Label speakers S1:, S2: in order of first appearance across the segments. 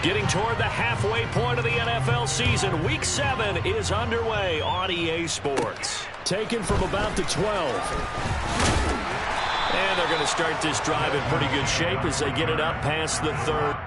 S1: Getting toward the halfway point of the NFL season. Week 7 is underway on EA Sports. Taken from about the 12. And they're going to start this drive in pretty good shape as they get it up past the 3rd.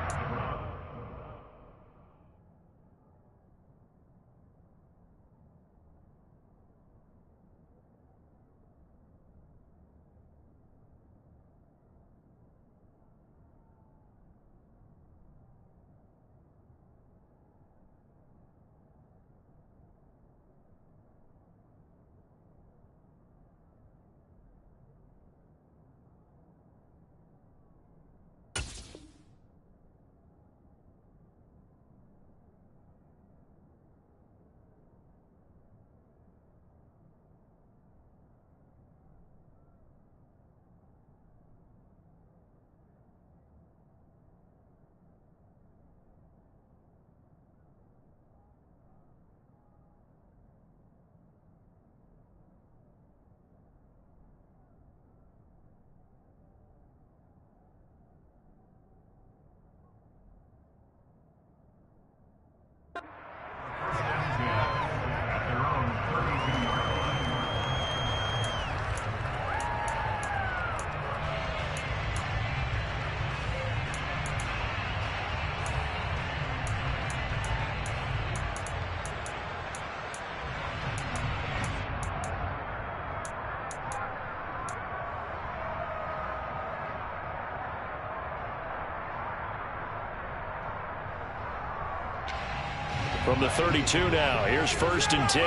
S1: From the 32 now, here's 1st and 10.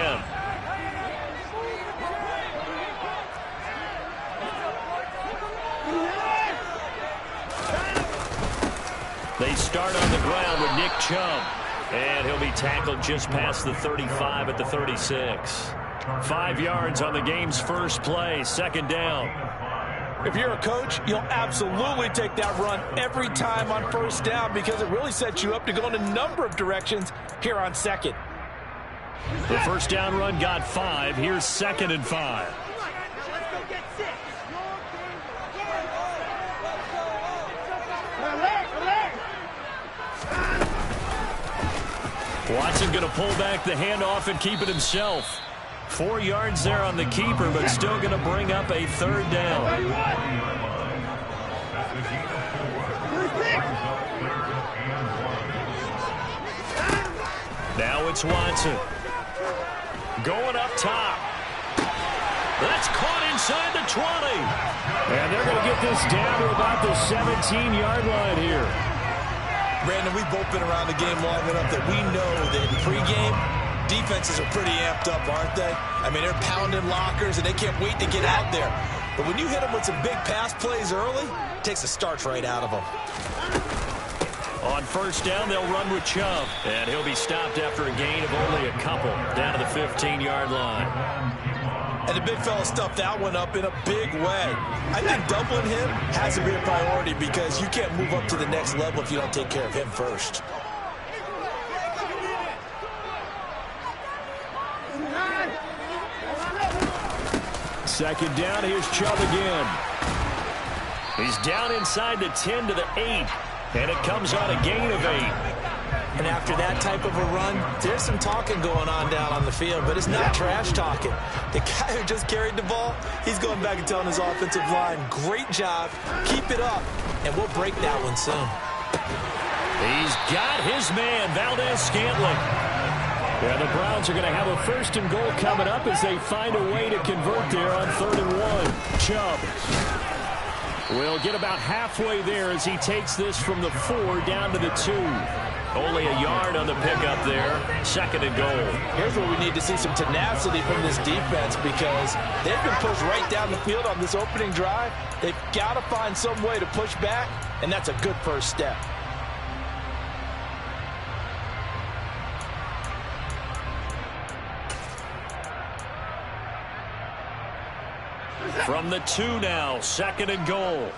S1: They start on the ground with Nick Chubb. And he'll be tackled just past the 35 at the 36. 5 yards on the game's first play, 2nd down.
S2: If you're a coach, you'll absolutely take that run every time on 1st down because it really sets you up to go in a number of directions here on 2nd.
S1: The 1st down run got 5. Here's 2nd and 5. Watson going to pull back the handoff and keep it himself. 4 yards there on the keeper, but still going to bring up a 3rd down. Now it's Watson. Going up top. That's caught inside the 20. And they're going to get this down to about the 17-yard line here.
S2: Brandon, we've both been around the game long enough that we know that in pregame, defenses are pretty amped up, aren't they? I mean, they're pounding lockers, and they can't wait to get out there. But when you hit them with some big pass plays early, it takes the starch right out of them.
S1: On 1st down, they'll run with Chubb. And he'll be stopped after a gain of only a couple down to the 15-yard line.
S2: And the big fella stuffed that one up in a big way. I think doubling him has to be a priority because you can't move up to the next level if you don't take care of him first.
S1: Second down, here's Chubb again. He's down inside the 10 to the 8. And it comes on a gain of 8.
S2: And after that type of a run, there's some talking going on down on the field, but it's not trash talking. The guy who just carried the ball, he's going back and telling his offensive line, great job, keep it up, and we'll break that one soon.
S1: He's got his man, Valdez-Scantling. Yeah, the Browns are going to have a 1st and goal coming up as they find a way to convert there on 3rd and 1. Chubb will get about halfway there as he takes this from the 4 down to the 2. Only a yard on the pickup there. 2nd and goal.
S2: Here's where we need to see some tenacity from this defense because they've been pushed right down the field on this opening drive. They've got to find some way to push back, and that's a good first step.
S1: From the 2 now, 2nd and goal.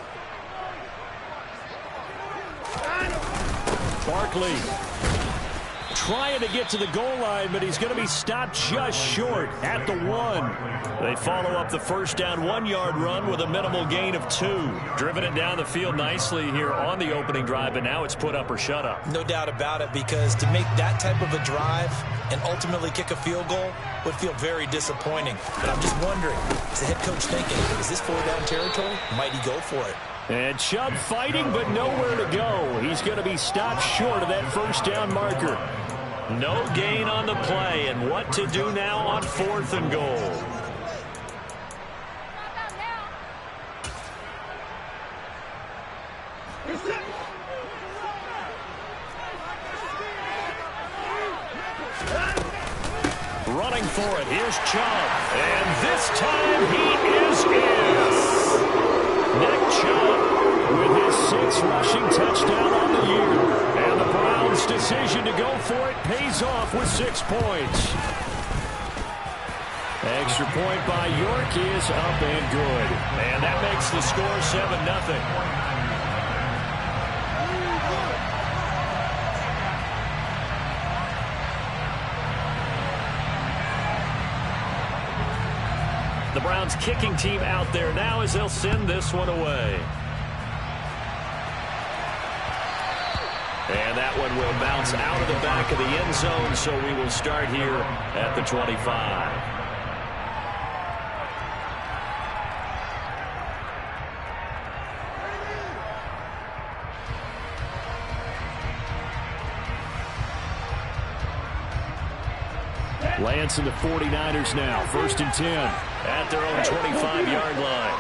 S1: Barkley trying to get to the goal line, but he's going to be stopped just short at the 1. They follow up the first down 1-yard run with a minimal gain of 2. Driven it down the field nicely here on the opening drive, and now it's put up or shut up.
S2: No doubt about it, because to make that type of a drive and ultimately kick a field goal would feel very disappointing. But I'm just wondering, is the head coach thinking, is this 4-down territory? Might he go for it?
S1: And Chubb fighting, but nowhere to go. He's going to be stopped short of that first down marker. No gain on the play, and what to do now on 4th and goal. Running for it, here's Chubb. And this time he is in. Nick Chubb with his 6th rushing touchdown on the year. And the Browns' decision to go for it pays off with 6 points. Extra point by York is up and good. And that makes the score 7-0. The Browns kicking team out there now as they'll send this one away. And that one will bounce out of the back of the end zone, so we will start here at the 25. Lance and the 49ers now. 1st and 10 at their own 25-yard line.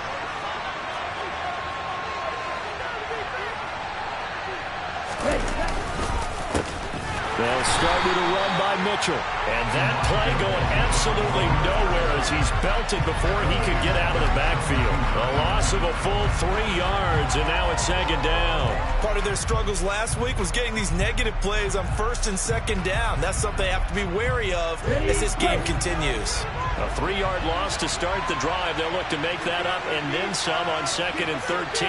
S1: They'll start with a run by Mitchell. And that play going absolutely nowhere as he's belted before he could get out of the backfield. A loss of a full 3 yards, and now it's 2nd down.
S2: Part of their struggles last week was getting these negative plays on 1st and 2nd down. That's something they have to be wary of as this game continues.
S1: A 3-yard loss to start the drive. They'll look to make that up and then some on 2nd and 13.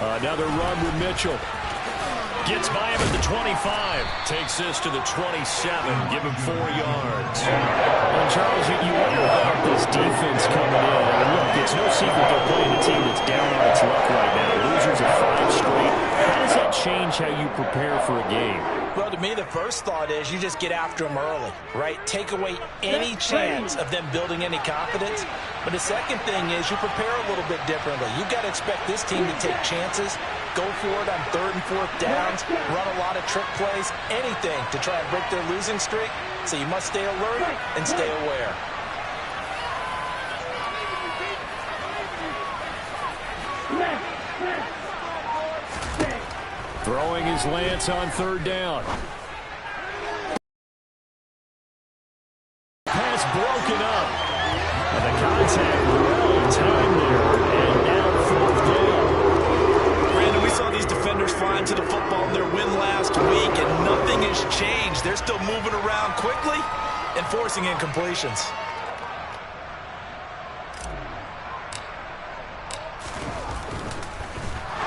S1: Another run with Mitchell. Gets by him at the 25. Takes this to the 27. Give him 4 yards. And Charles, you wonder about this defense coming in. I mean, look, it's no secret they're playing a team that's down on its luck right now. Losers of 5 straight. How does that change how you prepare for a game?
S2: Well, to me, the first thought is you just get after them early, right? Take away any chance of them building any confidence. But the second thing is you prepare a little bit differently. You've got to expect this team to take chances, go for it on 3rd and 4th downs, run a lot of trick plays, anything to try and break their losing streak. So you must stay alert and stay aware.
S1: Throwing his Lance on 3rd down. Pass broken up. And the contact well timed there. And now 4th down.
S2: Brandon, we saw these defenders flying to the football in their win last week, and nothing has changed. They're still moving around quickly and forcing incompletions.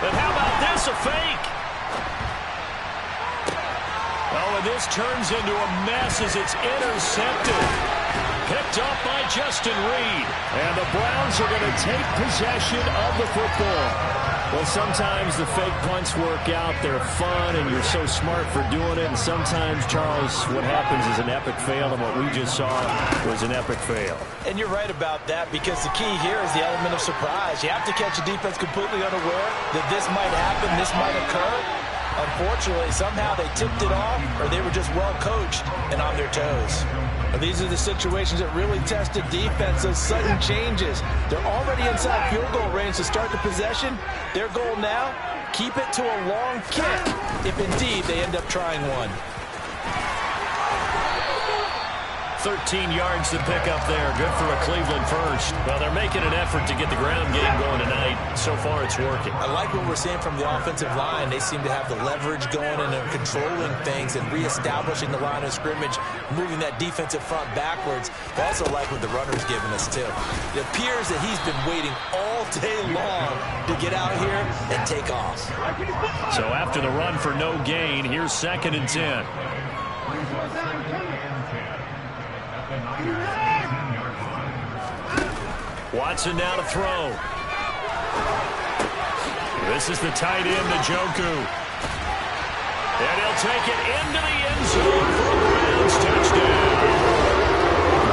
S1: And how about this, a fake? Oh, and this turns into a mess as it's intercepted. Picked up by Justin Reed. And the Browns are going to take possession of the football. Well, sometimes the fake punts work out. They're fun, and you're so smart for doing it. And sometimes, Charles, what happens is an epic fail, and what we just saw was an epic fail.
S2: And you're right about that, because the key here is the element of surprise. You have to catch a defense completely unaware that this might happen, this might occur. Unfortunately, somehow they tipped it off, or they were just well coached and on their toes. Now, these are the situations that really tested defense, those sudden changes. They're already inside field goal range to start the possession. Their goal now, keep it to a long kick, if indeed they end up trying one.
S1: 13 yards to pick up there. Good for a Cleveland first. Well, they're making an effort to get the ground game going tonight. So far, it's working.
S2: I like what we're seeing from the offensive line. They seem to have the leverage going and they're controlling things and reestablishing the line of scrimmage, moving that defensive front backwards. I also like what the runner's giving us, too. It appears that he's been waiting all day long to get out here and take off.
S1: So after the run for no gain, here's 2nd and 10. Watson now to throw. This is the tight end, Njoku. And he'll take it into the end zone for a Browns touchdown.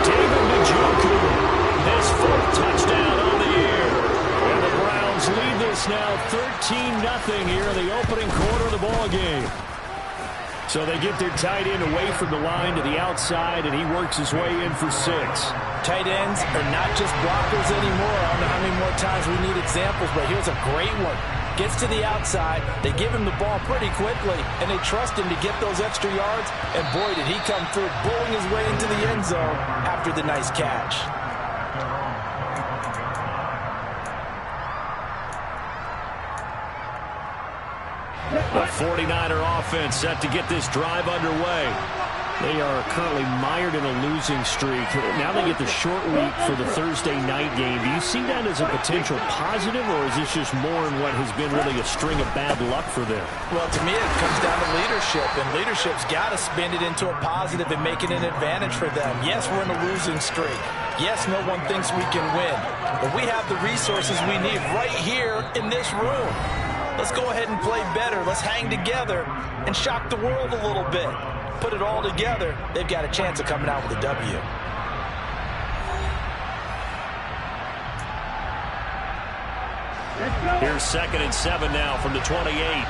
S1: David Njoku, his 4th touchdown on the year. And the Browns lead this now 13-0 here in the opening quarter of the ball game. So they get their tight end away from the line to the outside, and he works his way in for 6.
S3: Tight ends are not just blockers anymore. I don't know how many more times we need examples, but here's a great one. Gets to the outside, they give him the ball pretty quickly, and they trust him to get those extra yards, and boy, did he come through, bowling his way into the end zone after the nice catch.
S1: The 49er offense set to get this drive underway. They are currently mired in a losing streak. Now they get the short week for the Thursday night game. Do you see that as a potential positive, or is this just more in what has been really a string of bad luck for them?
S3: Well, to me, it comes down to leadership, and leadership's got to spin it into a positive and make it an advantage for them. Yes, we're in a losing streak. Yes, no one thinks we can win, but we have the resources we need right here in this room. Let's go ahead and play better. Let's hang together and shock the world a little bit. Put it all together, they've got a chance of coming out with a W.
S1: Here's 2nd and 7 now from the 28.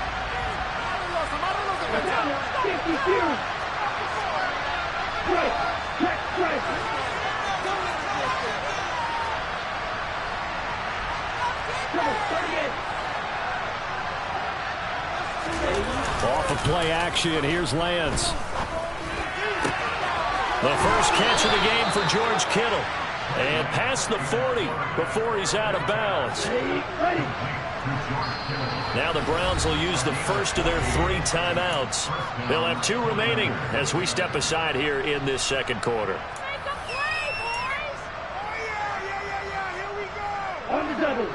S1: Off of play action, here's Lance. The first catch of the game for George Kittle. And past the 40 before he's out of bounds. Now the Browns will use the first of their 3 timeouts. They'll have 2 remaining as we step aside here in this second quarter.
S4: On the double.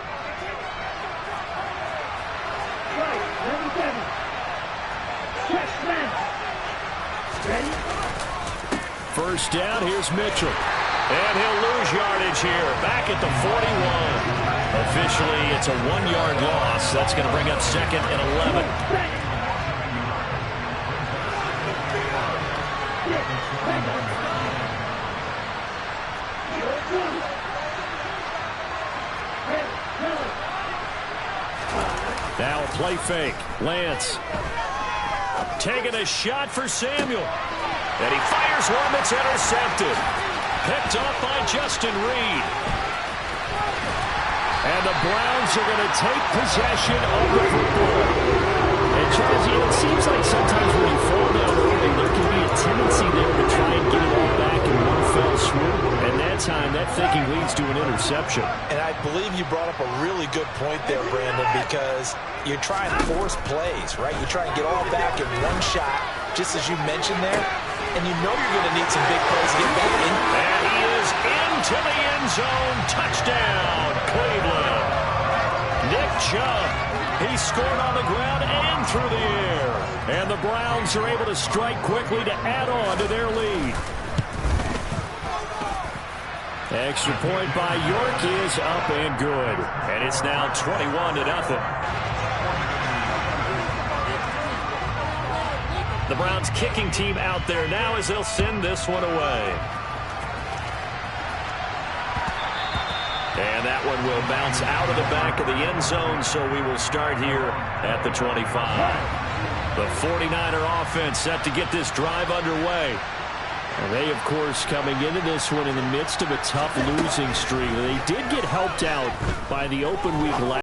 S4: Right, number 7. Check smash. Ready?
S1: First down, here's Mitchell. And he'll lose yardage here, back at the 41. Officially, it's a 1-yard loss. That's going to bring up 2nd and 11. Now a play fake. Lance taking a shot for Samuel. And he fires one that's intercepted. Picked off by Justin Reed. And the Browns are going to take possession of the football. And Charles, it seems like sometimes when you fall down early, there can be a tendency there to try and get it all back in one fell swoop. And that time, that thinking leads to an interception.
S3: And I believe you brought up a really good point there, Brandon, because you're trying to force plays, right? You try and get all back in one shot, just as you mentioned there. And you know you're going to need some big plays to get back in.
S1: And he is into the end zone. Touchdown, Cleveland. Nick Chubb. He scored on the ground and through the air. And the Browns are able to strike quickly to add on to their lead. Extra point by York is up and good. And it's now 21-0. The Browns kicking team out there now as they'll send this one away. And that one will bounce out of the back of the end zone, so we will start here at the 25. The 49er offense set to get this drive underway. And they, of course, coming into this one in the midst of a tough losing streak. They did get helped out by the open week last